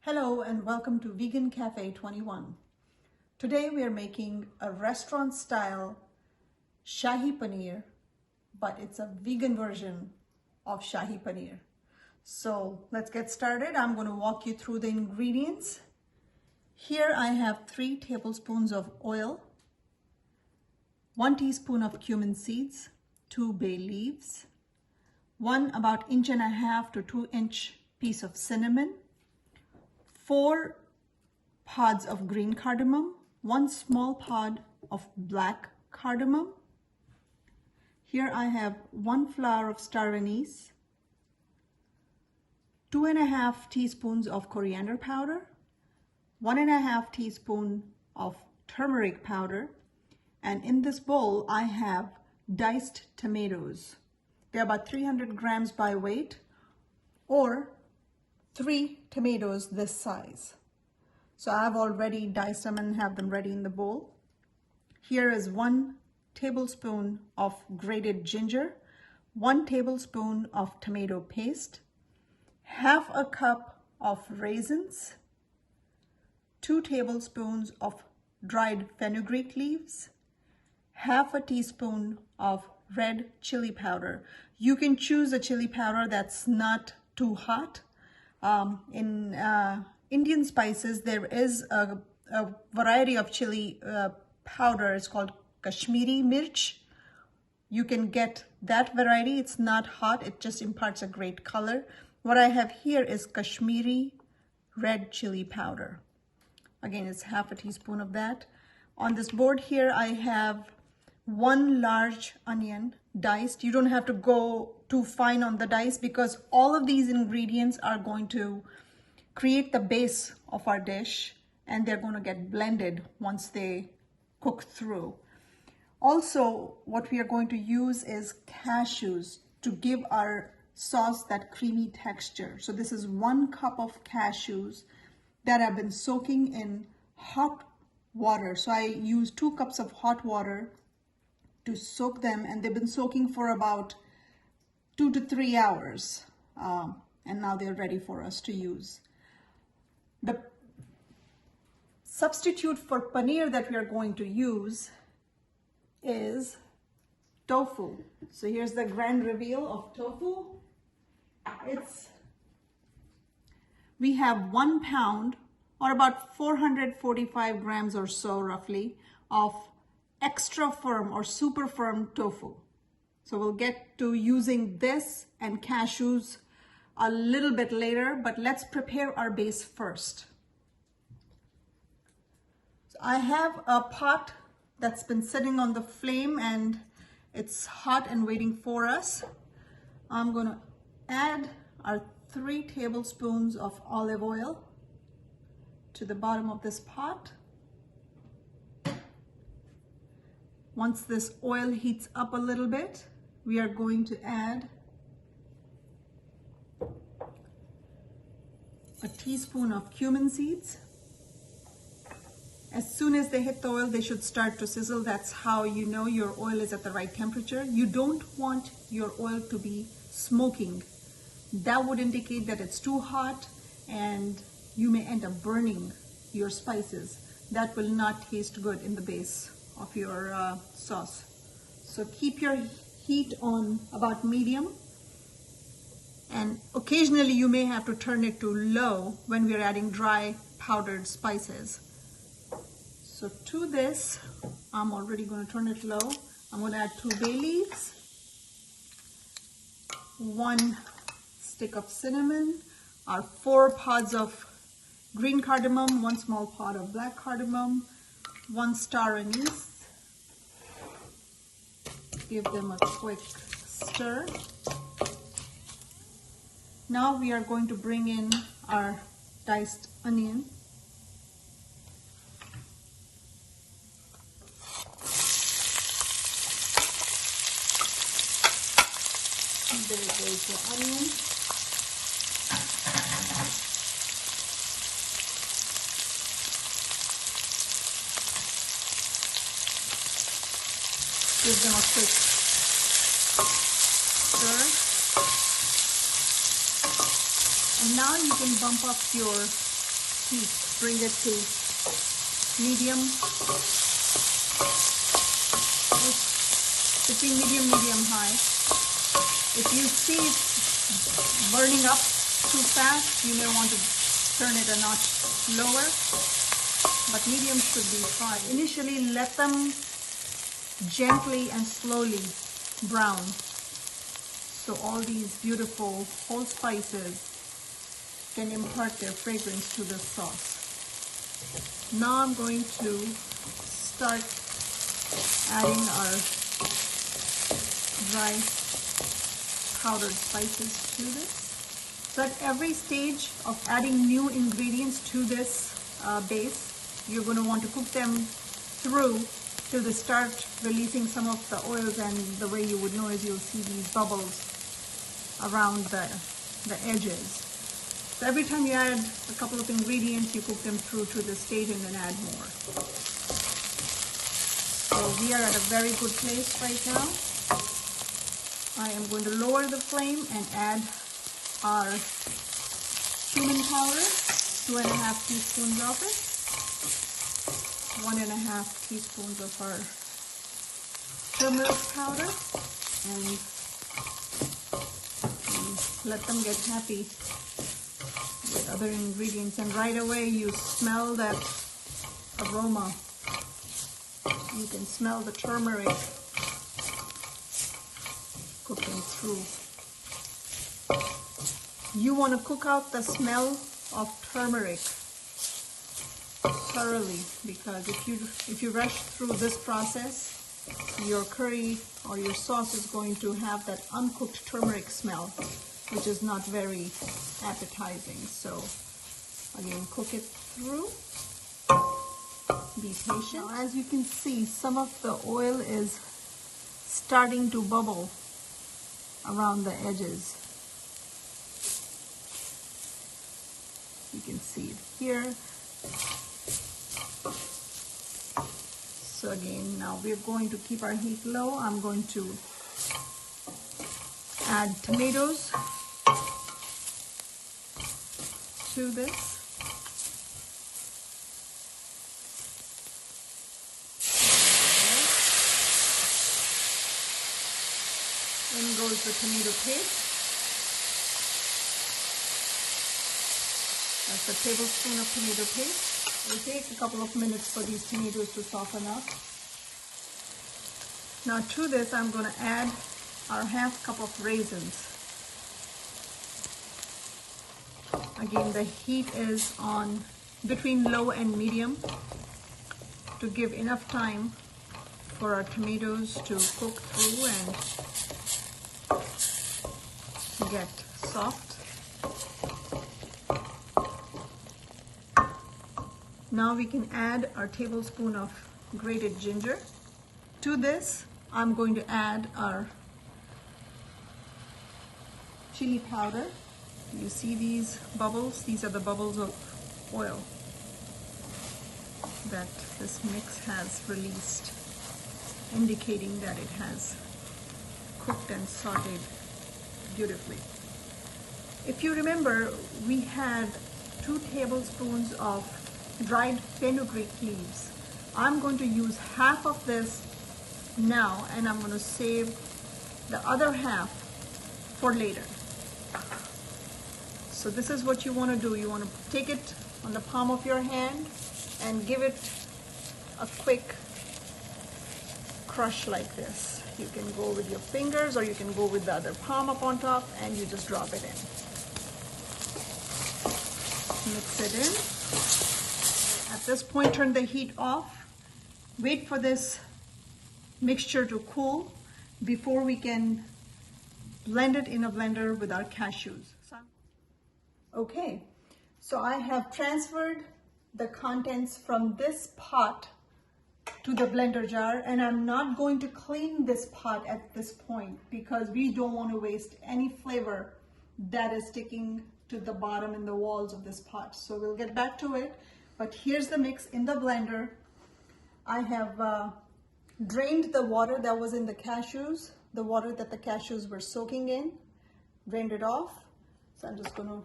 Hello and welcome to Vegan Cafe 21. Today we are making a restaurant style Shahi Paneer, but it's a vegan version of Shahi Paneer. So let's get started. I'm going to walk you through the ingredients. Here I have 3 tablespoons of oil, 1 teaspoon of cumin seeds, 2 bay leaves, 1 about 1.5 to 2 inch piece of cinnamon, 4 pods of green cardamom, 1 small pod of black cardamom. Here I have 1 flower of star anise, 2.5 teaspoons of coriander powder, 1.5 teaspoon of turmeric powder, and in this bowl I have diced tomatoes. They're about 300 grams by weight, or 3 tomatoes this size. So I've already diced them and have them ready in the bowl. Here is 1 tablespoon of grated ginger, 1 tablespoon of tomato paste, half a cup of raisins, 2 tablespoons of dried fenugreek leaves, half a teaspoon of red chili powder. You can choose a chili powder that's not too hot. In Indian spices, there is a variety of chili powder. It's called Kashmiri mirch. You can get that variety. It's not hot. It just imparts a great color. What I have here is Kashmiri red chili powder. Again, it's half a teaspoon of that. On this board here, I have 1 large onion diced. You don't have to go too fine on the dice because all of these ingredients are going to create the base of our dish and they're going to get blended once they cook through. Also, what we are going to use is cashews to give our sauce that creamy texture. So this is 1 cup of cashews that have been soaking in hot water. So I use 2 cups of hot water to soak them, and they've been soaking for about 2 to 3 hours, and now they're ready for us to use. The substitute for paneer that we are going to use is tofu. So here's the grand reveal of tofu. We have 1 pound, or about 445 grams or so roughly, of extra firm or super firm tofu. So we'll get to using this and cashews a little bit later, but let's prepare our base first. So I have a pot that's been sitting on the flame and it's hot and waiting for us. I'm going to add our 3 tablespoons of olive oil to the bottom of this pot. Once this oil heats up a little bit, we are going to add a teaspoon of cumin seeds. As soon as they hit the oil, they should start to sizzle. That's how you know your oil is at the right temperature. You don't want your oil to be smoking. That would indicate that it's too hot and you may end up burning your spices. That will not taste good in the base of your sauce. So keep your heat on about medium, and occasionally you may have to turn it to low when we're adding dry powdered spices. So to this, I'm already going to turn it low. I'm going to add 2 bay leaves, 1 stick of cinnamon, our 4 pods of green cardamom, 1 small pod of black cardamom, 1 star anise. Give them a quick stir. Now we are going to bring in our diced onion. There goes the onion. Give them a quick stir. And now you can bump up your heat. Bring it to medium. Between medium high. If you see it burning up too fast, you may want to turn it a notch lower, but medium should be fine. Initially, let them gently and slowly brown, so all these beautiful whole spices can impart their fragrance to the sauce. Now I'm going to start adding our dry powdered spices to this. So at every stage of adding new ingredients to this base, you're going to want to cook them through till they start releasing some of the oils, and the way you would know is you'll see these bubbles around the edges. So every time you add a couple of ingredients, you cook them through to this stage and then add more. So we are at a very good place right now. I am going to lower the flame and add our cumin powder, 2.5 teaspoons of it, 1.5 teaspoons of our turmeric powder, and let them get happy with other ingredients. And right away you smell that aroma. You can smell the turmeric cooking through. You want to cook out the smell of turmeric thoroughly, because if you rush through this process, your curry or your sauce is going to have that uncooked turmeric smell, which is not very appetizing. So again, cook it through. Be patient. Now, as you can see, some of the oil is starting to bubble around the edges. You can see it here. So again, now we're going to keep our heat low. I'm going to add tomatoes to this. In goes the tomato paste. That's a tablespoon of tomato paste. It will take a couple of minutes for these tomatoes to soften up. Now to this, I'm going to add our 1/2 cup of raisins. Again, the heat is on between low and medium to give enough time for our tomatoes to cook through and get soft. Now we can add our tablespoon of grated ginger. To this, I'm going to add our chili powder. You see these bubbles? These are the bubbles of oil that this mix has released, indicating that it has cooked and sauteed beautifully. If you remember, we had 2 tablespoons of dried fenugreek leaves. I'm going to use half of this now, and I'm going to save the other half for later. So this is what you want to do. You want to take it on the palm of your hand and give it a quick crush like this. You can go with your fingers, or you can go with the other palm up on top, and you just drop it in. Mix it in. At this point, turn the heat off. Wait for this mixture to cool before we can blend it in a blender with our cashews. Okay, so I have transferred the contents from this pot to the blender jar, and I'm not going to clean this pot at this point because we don't want to waste any flavor that is sticking to the bottom and the walls of this pot. So we'll get back to it. But here's the mix in the blender. I have drained the water that was in the cashews, the water that the cashews were soaking in, drained it off. So I'm just going to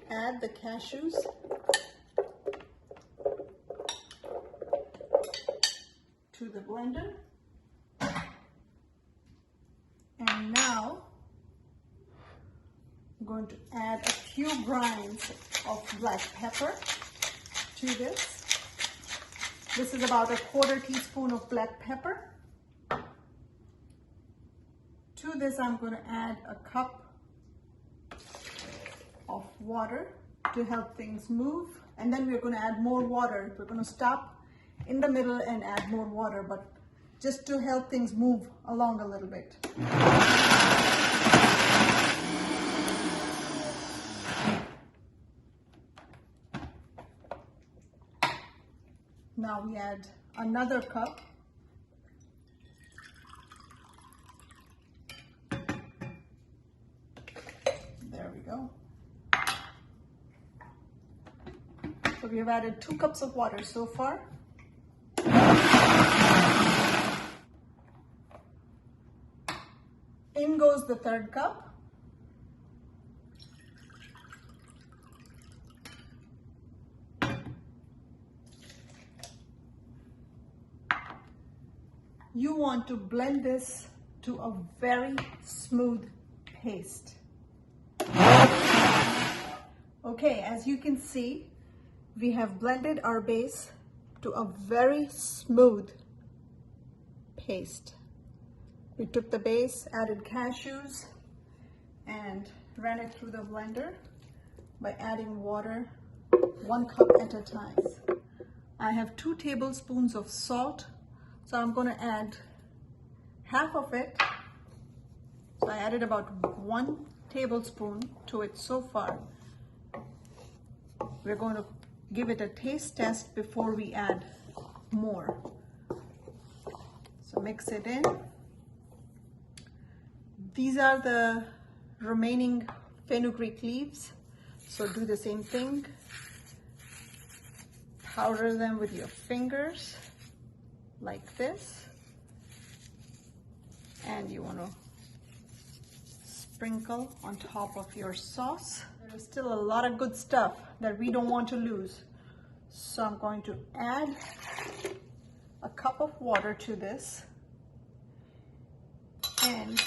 add the cashews into the blender. And now I'm going to add a few grinds of black pepper to this. This is about 1/4 teaspoon of black pepper. To this, I'm going to add a cup of water to help things move. And then we're going to add more water. We're going to stop in the middle and add more water, but just to help things move along a little bit. Now we add another cup. There we go. So we have added 2 cups of water so far. In goes the 3rd cup. You want to blend this to a very smooth paste. Okay, as you can see, we have blended our base to a very smooth paste. We took the base, added cashews, and ran it through the blender by adding water 1 cup at a time. I have 2 tablespoons of salt, so I'm going to add half of it. So I added about 1 tablespoon to it so far. We're going to give it a taste test before we add more. So mix it in. These are the remaining fenugreek leaves. So do the same thing. Powder them with your fingers like this. And you want to sprinkle on top of your sauce. There is still a lot of good stuff that we don't want to lose. So I'm going to add a cup of water to this and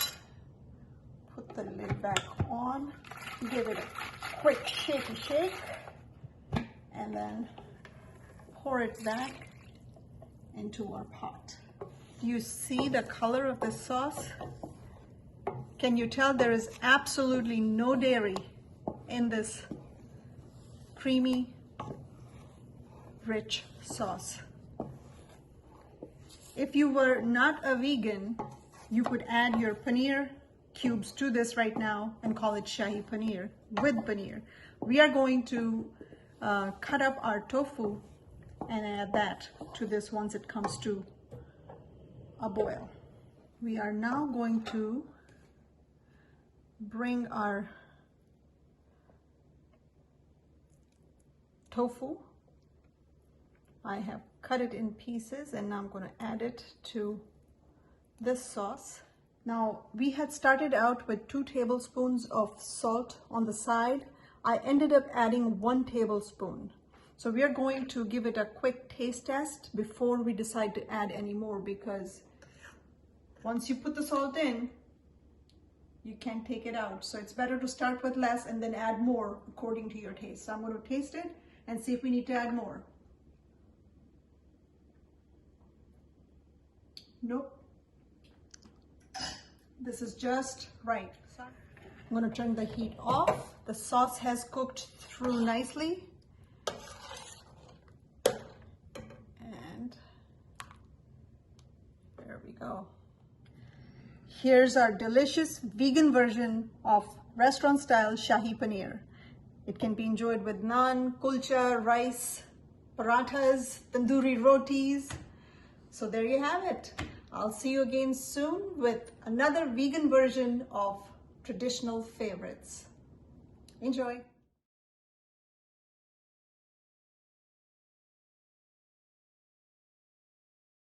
put the lid back on. Give it a quick shake, and then pour it back into our pot. Do you see the color of the sauce? Can you tell there is absolutely no dairy in this creamy, rich sauce? If you were not a vegan, you could add your paneer cubes to this right now and call it Shahi Paneer with paneer. We are going to cut up our tofu and add that to this once it comes to a boil. We are now going to bring our tofu. I have cut it in pieces and now I'm going to add it to this sauce. Now we had started out with 2 tablespoons of salt on the side. I ended up adding 1 tablespoon. So we are going to give it a quick taste test before we decide to add any more, because once you put the salt in, you can't take it out. So it's better to start with less and then add more according to your taste. So I'm going to taste it and see if we need to add more. Nope. This is just right. I'm going to turn the heat off. The sauce has cooked through nicely. And there we go. Here's our delicious vegan version of restaurant-style Shahi Paneer. It can be enjoyed with naan, kulcha, rice, parathas, tandoori rotis. So there you have it. I'll see you again soon with another vegan version of traditional favorites. Enjoy.